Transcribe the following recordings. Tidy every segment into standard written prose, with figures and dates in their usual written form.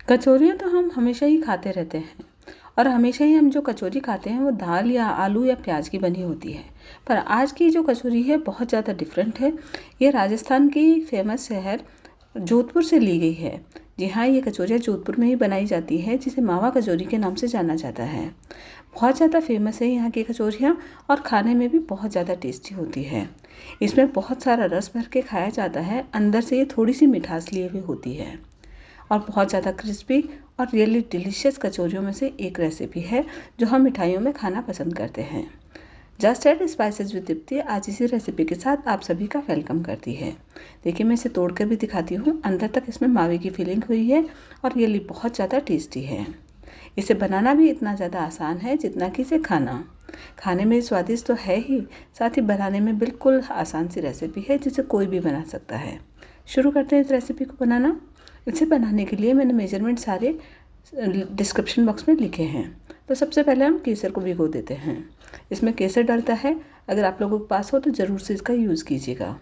कचौरियाँ तो हम हमेशा ही खाते रहते हैं और हमेशा ही हम जो कचौरी खाते हैं वो दाल या आलू या प्याज की बनी होती है। पर आज की जो कचौरी है बहुत ज़्यादा डिफरेंट है। ये राजस्थान की फेमस शहर जोधपुर से ली गई है। जी हाँ, ये कचौरियाँ जोधपुर में ही बनाई जाती है, जिसे मावा कचौरी के नाम से जाना जाता है। बहुत ज़्यादा फेमस है यहाँ की कचौरियाँ और खाने में भी बहुत ज़्यादा टेस्टी होती है। इसमें बहुत सारा रस भर के खाया जाता है, अंदर से ये थोड़ी सी मिठास लिए हुई होती है और बहुत ज़्यादा क्रिस्पी और रियली डिलीशियस कचौरियों में से एक रेसिपी है जो हम मिठाइयों में खाना पसंद करते हैं। Just add spices with Deepti आज इसी रेसिपी के साथ आप सभी का वेलकम करती है। देखिए, मैं इसे तोड़ कर भी दिखाती हूँ। अंदर तक इसमें मावे की फीलिंग हुई है और रियली बहुत ज़्यादा टेस्टी है। इसे बनाना भी इतना ज़्यादा आसान है जितना कि इसे खाना। खाने में स्वादिष्ट तो है ही, साथ ही बनाने में बिल्कुल आसान सी रेसिपी है जिसे कोई भी बना सकता है। शुरू करते हैं इस रेसिपी को बनाना। इसे बनाने के लिए मैंने मेजरमेंट सारे डिस्क्रिप्शन बॉक्स में लिखे हैं। तो सबसे पहले हम केसर को भिगो देते हैं। इसमें केसर डलता है, अगर आप लोगों के पास हो तो ज़रूर से इसका यूज़ कीजिएगा।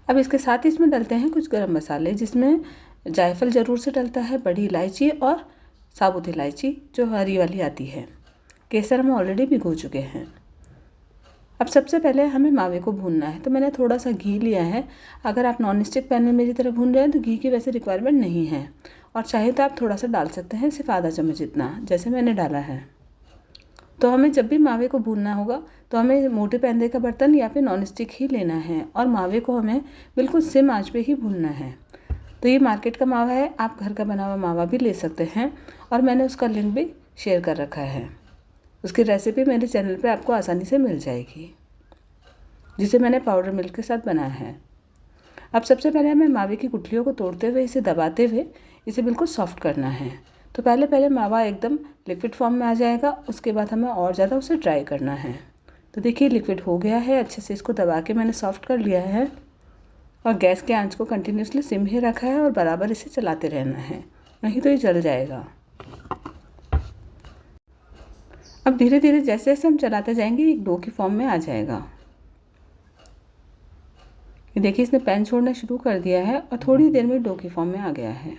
अब इसके साथ ही इसमें डलते हैं कुछ गरम मसाले, जिसमें जायफल ज़रूर से डलता है, बड़ी इलायची और साबुत इलायची जो हरी वाली आती है। केसर हम ऑलरेडी भिगो चुके हैं। अब सबसे पहले हमें मावे को भूनना है, तो मैंने थोड़ा सा घी लिया है। अगर आप नॉन स्टिक पैन में मेरी तरह भून रहे हैं तो घी की वैसे रिक्वायरमेंट नहीं है, और चाहे तो आप थोड़ा सा डाल सकते हैं, सिर्फ आधा चम्मच जितना, जैसे मैंने डाला है। तो हमें जब भी मावे को भूनना होगा तो हमें मोटे पैंदे का बर्तन या फिर नॉन स्टिक ही लेना है और मावे को हमें बिल्कुल सिम आंच पे ही भूनना है। तो ये मार्केट का मावा है, आप घर का बना हुआ मावा भी ले सकते हैं और मैंने उसका लिंक भी शेयर कर रखा है। उसकी रेसिपी मेरे चैनल पे आपको आसानी से मिल जाएगी, जिसे मैंने पाउडर मिल्क के साथ बनाया है। अब सबसे पहले हमें मावे की गुठलियों को तोड़ते हुए, इसे दबाते हुए इसे बिल्कुल सॉफ्ट करना है। तो पहले मावा एकदम लिक्विड फॉर्म में आ जाएगा, उसके बाद हमें और ज़्यादा उसे ड्राई करना है। तो देखिए, लिक्विड हो गया है, अच्छे से इसको दबा के मैंने सॉफ्ट कर लिया है और गैस के आंच को कंटिन्यूसली सिम ही रखा है और बराबर इसे चलाते रहना है, नहीं तो ये जल जाएगा। अब धीरे धीरे जैसे जैसे हम चलाते जाएंगे एक डो की फॉर्म में आ जाएगा। ये देखिए, इसने पैन छोड़ना शुरू कर दिया है और थोड़ी देर में डो की फॉर्म में आ गया है।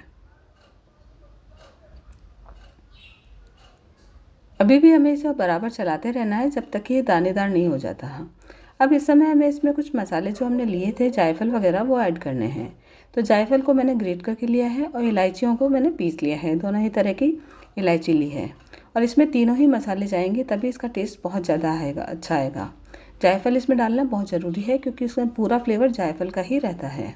अभी भी हमें इसे बराबर चलाते रहना है जब तक कि ये दानेदार नहीं हो जाता है। अब इस समय हमें इसमें कुछ मसाले जो हमने लिए थे, जायफल वगैरह, वो ऐड करने हैं। तो जायफल को मैंने ग्रेट करके लिया है और इलायचियों को मैंने पीस लिया है। दोनों ही तरह की इलायची ली है और इसमें तीनों ही मसाले जाएंगे, तभी इसका टेस्ट बहुत ज़्यादा आएगा, अच्छा आएगा। जायफल इसमें डालना बहुत ज़रूरी है क्योंकि उसमें पूरा फ्लेवर जायफल का ही रहता है।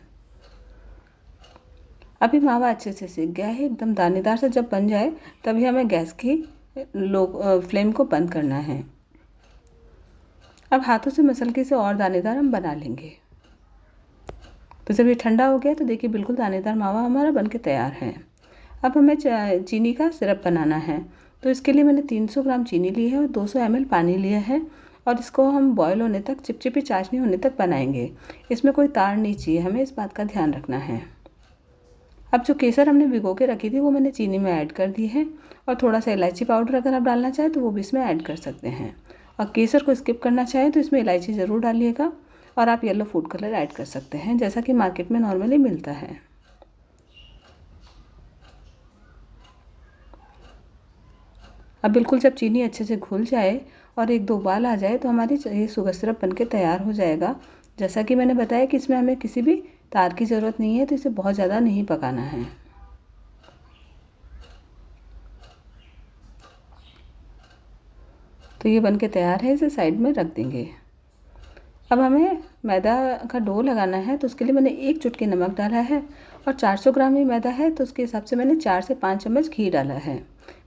अभी मावा अच्छे से सीख गया है, एकदम दानेदार से जब बन जाए तभी हमें गैस की फ्लेम को बंद करना है। अब हाथों से मसल के इसे और दानेदार हम बना लेंगे। तो जब ये ठंडा हो गया तो देखिए बिल्कुल दानेदार मावा हमारा बनके तैयार है। अब हमें चीनी का सिरप बनाना है। तो इसके लिए मैंने 300 ग्राम चीनी ली है और 200 ml पानी लिया है और इसको हम बॉयल होने तक, चिपचिपी चाशनी होने तक बनाएंगे। इसमें कोई तार नहीं चाहिए, हमें इस बात का ध्यान रखना है। अब जो केसर हमने भिगो के रखी थी वो मैंने चीनी में ऐड कर दी है और थोड़ा सा इलायची पाउडर अगर आप डालना चाहें तो वो भी इसमें ऐड कर सकते हैं। और केसर को स्किप करना चाहें तो इसमें इलायची ज़रूर डालिएगा और आप येलो फूड कलर ऐड कर सकते हैं, जैसा कि मार्केट में नॉर्मली मिलता है। अब बिल्कुल जब चीनी अच्छे से घुल जाए और एक दो उबाल आ जाए तो हमारी ये शुगर सिरप बनके तैयार हो जाएगा। जैसा कि मैंने बताया कि इसमें हमें किसी भी तार की ज़रूरत नहीं है, तो इसे बहुत ज़्यादा नहीं पकाना है। तो ये बनके तैयार है, इसे साइड में रख देंगे। अब हमें मैदा का डो लगाना है, तो उसके लिए मैंने 1 चुटकी नमक डाला है और 400 ग्राम ही मैदा है, तो उसके हिसाब से मैंने 4 से 5 चम्मच घी डाला है।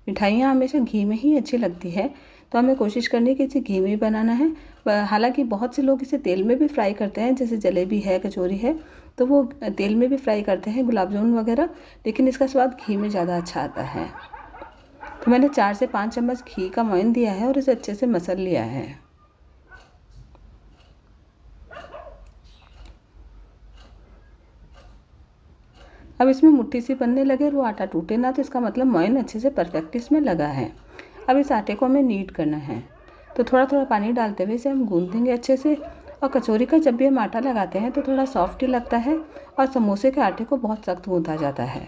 मिठाइयाँ हमेशा घी में ही अच्छी लगती है, तो हमें कोशिश करनी है कि इसे घी में ही बनाना है। हालांकि बहुत से लोग इसे तेल में भी फ्राई करते हैं, जैसे जलेबी है, कचौरी है, तो वो तेल में भी फ्राई करते हैं, गुलाब जामुन वगैरह, लेकिन इसका स्वाद घी में ज़्यादा अच्छा आता है। तो मैंने 4 से 5 चम्मच घी का मोइन दिया है और इसे अच्छे से मसल लिया है। अब इसमें मुट्ठी सी बनने लगे और वो आटा टूटे ना, तो इसका मतलब मोइन अच्छे से परफेक्ट इसमें लगा है। अब इस आटे को हमें नीड करना है, तो थोड़ा थोड़ा पानी डालते हुए इसे हम गूंद देंगे अच्छे से और कचौरी का जब भी हम आटा लगाते हैं तो थोड़ा सॉफ्ट ही लगता है और समोसे के आटे को बहुत सख्त गूँथा जाता है।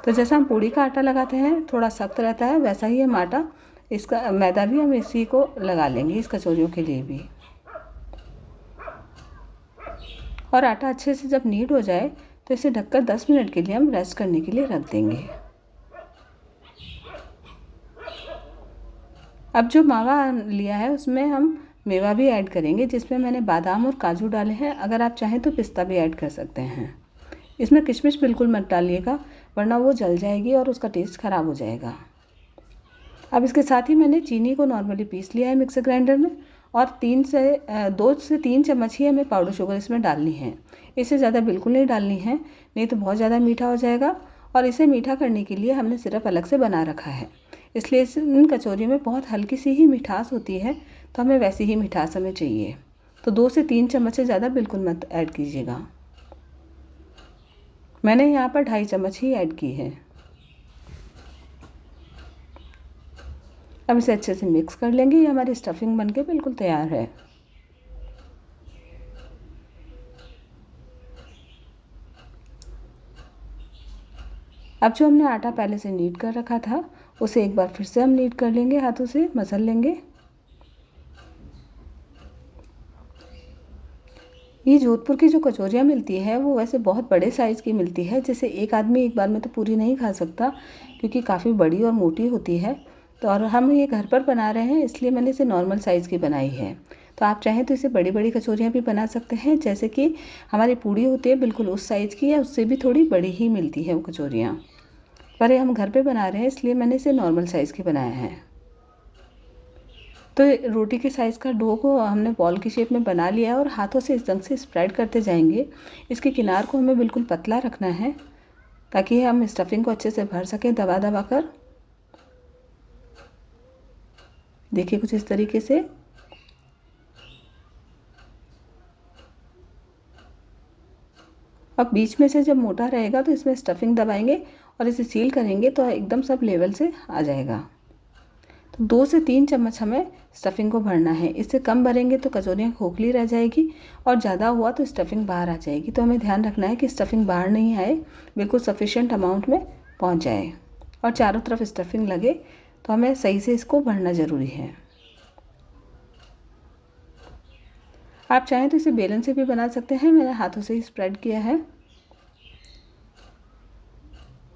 तो जैसा हम पूड़ी का आटा लगाते हैं थोड़ा सख्त रहता है, वैसा ही हम आटा इसका मैदा भी हम इसी को लगा लेंगे इस कचौरियों के लिए भी। और आटा अच्छे से जब नीड हो जाए तो इसे ढककर 10 मिनट के लिए हम रेस्ट करने के लिए रख देंगे। अब जो मावा लिया है उसमें हम मेवा भी ऐड करेंगे, जिसमें मैंने बादाम और काजू डाले हैं। अगर आप चाहें तो पिस्ता भी ऐड कर सकते हैं। इसमें किशमिश बिल्कुल मत डालिएगा, वरना वो जल जाएगी और उसका टेस्ट ख़राब हो जाएगा। अब इसके साथ ही मैंने चीनी को नॉर्मली पीस लिया है मिक्सर ग्राइंडर में, और 2 से 3 चम्मच ही हमें पाउडर शुगर इसमें डालनी है। इससे ज़्यादा बिल्कुल नहीं डालनी है, नहीं तो बहुत ज़्यादा मीठा हो जाएगा। और इसे मीठा करने के लिए हमने सिरप अलग से बना रखा है, इसलिए इन कचौरियों में बहुत हल्की सी ही मिठास होती है, तो हमें वैसी ही मिठास हमें चाहिए। तो 2 से 3 चम्मच से ज़्यादा बिल्कुल मत ऐड कीजिएगा। मैंने यहाँ पर 2.5 चम्मच ही ऐड की है। अब इसे अच्छे से मिक्स कर लेंगे। ये हमारी स्टफिंग बनके बिल्कुल तैयार है। अब जो हमने आटा पहले से नीड कर रखा था उसे एक बार फिर से हम नीड कर लेंगे, हाथों से मसल लेंगे। ये जोधपुर की जो कचौरियाँ मिलती है वो वैसे बहुत बड़े साइज़ की मिलती है, जैसे एक आदमी एक बार में तो पूरी नहीं खा सकता, क्योंकि काफ़ी बड़ी और मोटी होती है। तो और हम ये घर पर बना रहे हैं, इसलिए मैंने इसे नॉर्मल साइज़ की बनाई है। तो आप चाहें तो इसे बड़ी बड़ी कचौरियाँ भी बना सकते हैं, जैसे कि हमारी पूड़ी होती है बिल्कुल उस साइज़ की, या उससे भी थोड़ी बड़ी ही मिलती है वो कचौरियाँ। पर ये हम घर पे बना रहे हैं, इसलिए मैंने इसे नॉर्मल साइज़ की बनाया है। तो रोटी के साइज़ का डो को हमने बॉल की शेप में बना लिया और हाथों से इस ढंग से स्प्रेड करते जाएंगे। इसके किनार को हमें बिल्कुल पतला रखना है, ताकि हम स्टफिंग को अच्छे से भर सकें दबा दबा कर। देखिए कुछ इस तरीके से। अब बीच में से जब मोटा रहेगा तो इसमें स्टफिंग दबाएंगे और इसे सील करेंगे, तो एकदम सब लेवल से आ जाएगा। तो 2 से 3 चम्मच हमें स्टफिंग को भरना है। इससे कम भरेंगे तो कचौरियाँ खोखली रह जाएगी, और ज़्यादा हुआ तो स्टफिंग बाहर आ जाएगी। तो हमें ध्यान रखना है कि स्टफिंग बाहर नहीं आए, बिल्कुल सफिशिएंट अमाउंट में पहुंच जाए और चारों तरफ स्टफिंग लगे। तो हमें सही से इसको भरना ज़रूरी है। आप चाहें तो इसे बेलन से भी बना सकते हैं, मैंने हाथों से ही स्प्रेड किया है।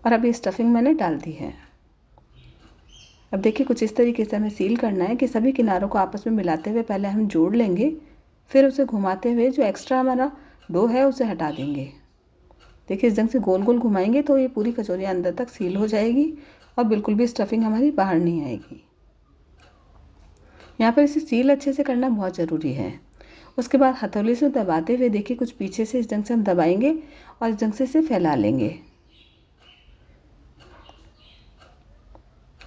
और अब ये स्टफिंग मैंने डाल दी है। अब देखिए कुछ इस तरीके से हमें सील करना है कि सभी किनारों को आपस में मिलाते हुए पहले हम जोड़ लेंगे, फिर उसे घुमाते हुए जो एक्स्ट्रा हमारा डो है उसे हटा देंगे। देखिए इस ढंग से गोल गोल घुमाएंगे तो ये पूरी कचौरियाँ अंदर तक सील हो जाएगी और बिल्कुल भी स्टफिंग हमारी बाहर नहीं आएगी। यहाँ पर इसे सील अच्छे से करना बहुत ज़रूरी है। उसके बाद हथौले से दबाते हुए देखिए कुछ पीछे से इस ढंग से हम दबाएंगे और इस ढंग से इसे फैला लेंगे।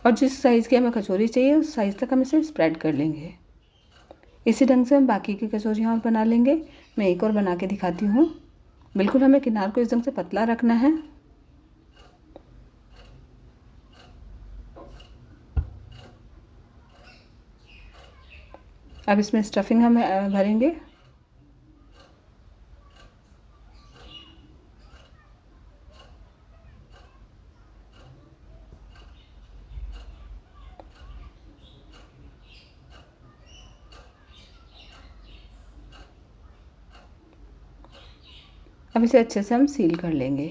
और जिस साइज़ की हमें कचौरी चाहिए उस साइज़ तक हम इसे स्प्रेड कर लेंगे। इसी ढंग से हम बाकी की कचौरियाँ और बना लेंगे। मैं एक और बना के दिखाती हूँ। बिल्कुल हमें किनार को इस ढंग से पतला रखना है। अब इसमें स्टफिंग हम भरेंगे। अब इसे अच्छे से हम सील कर लेंगे।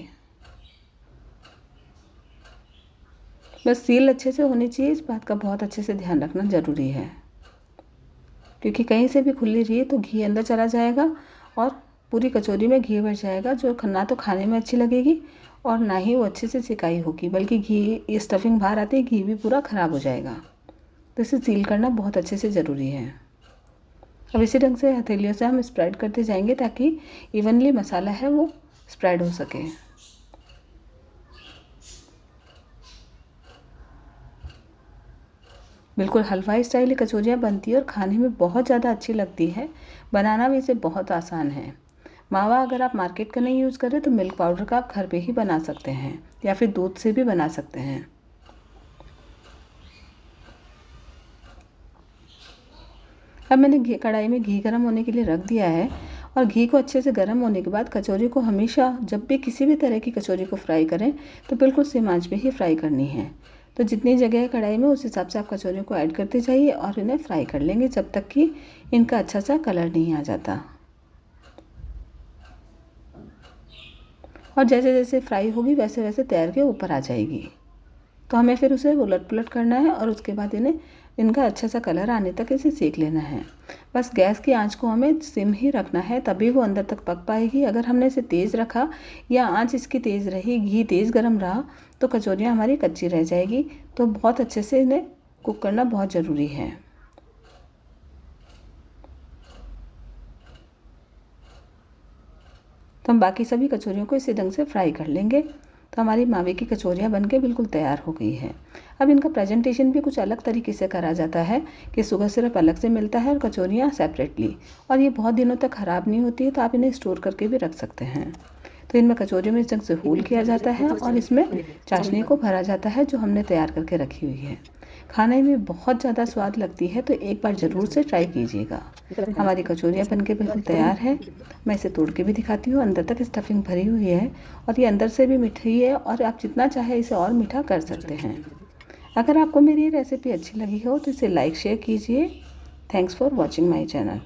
बस सील अच्छे से होनी चाहिए, इस बात का बहुत अच्छे से ध्यान रखना ज़रूरी है, क्योंकि कहीं से भी खुली रही तो घी अंदर चला जाएगा और पूरी कचौरी में घी भर जाएगा, जो ना तो खाने में अच्छी लगेगी और ना ही वो अच्छे से सिकाई होगी, बल्कि घी स्टफिंग बाहर आते ही घी भी पूरा ख़राब हो जाएगा। तो इसे सील करना बहुत अच्छे से ज़रूरी है। अब इसी ढंग से हथेलियों से हम स्प्रेड करते जाएंगे ताकि इवनली मसाला है वो स्प्रेड हो सके। बिल्कुल हलवाई स्टाइल कचौरियाँ बनती है और खाने में बहुत ज़्यादा अच्छी लगती है। बनाना भी इसे बहुत आसान है। मावा अगर आप मार्केट का नहीं यूज़ करें तो मिल्क पाउडर का आप घर पे ही बना सकते हैं, या फिर दूध से भी बना सकते हैं। अब मैंने कढ़ाई में घी गर्म होने के लिए रख दिया है और घी को अच्छे से गर्म होने के बाद कचौरी को हमेशा जब भी किसी भी तरह की कचौरी को फ्राई करें तो बिल्कुल सेम आंच पे ही फ्राई करनी है। तो जितनी जगह है कढ़ाई में उस हिसाब से आप कचौरियों को ऐड करते जाइए और इन्हें फ्राई कर लेंगे जब तक कि इनका अच्छा सा कलर नहीं आ जाता। और जैसे जैसे फ्राई होगी वैसे वैसे तैर के ऊपर आ जाएगी। तो हमें फिर उसे उलट पुलट करना है और उसके बाद इनका अच्छा सा कलर आने तक इसे सेक लेना है। बस गैस की आंच को हमें सिम ही रखना है, तभी वो अंदर तक पक पाएगी। अगर हमने इसे तेज़ रखा या आंच इसकी तेज़ रही, घी तेज़ गर्म रहा, तो कचौरियाँ हमारी कच्ची रह जाएगी। तो बहुत अच्छे से इन्हें कुक करना बहुत ज़रूरी है। तो हम बाकी सभी कचौरियों को इसी ढंग से फ्राई कर लेंगे। तो हमारी मावे की कचौरियाँ बनके बिल्कुल तैयार हो गई है। अब इनका प्रेजेंटेशन भी कुछ अलग तरीके से करा जाता है कि शुगर सिरप अलग से मिलता है और कचौरियाँ सेपरेटली, और ये बहुत दिनों तक ख़राब नहीं होती है, तो आप इन्हें स्टोर करके भी रख सकते हैं। तो इनमें कचौरियों में इस ढंग से होल किया जाता है और इसमें चाशनी को भरा जाता है जो हमने तैयार करके रखी हुई है। खाने में बहुत ज़्यादा स्वाद लगती है, तो एक बार ज़रूर से ट्राई कीजिएगा। हमारी कचौरियाँ बनके बिल्कुल तैयार है। मैं इसे तोड़ के भी दिखाती हूँ। अंदर तक स्टफिंग भरी हुई है और ये अंदर से भी मीठी है और आप जितना चाहे इसे और मीठा कर सकते हैं। अगर आपको मेरी ये रेसिपी अच्छी लगी हो तो इसे लाइक शेयर कीजिए। Thanks for watching my channel.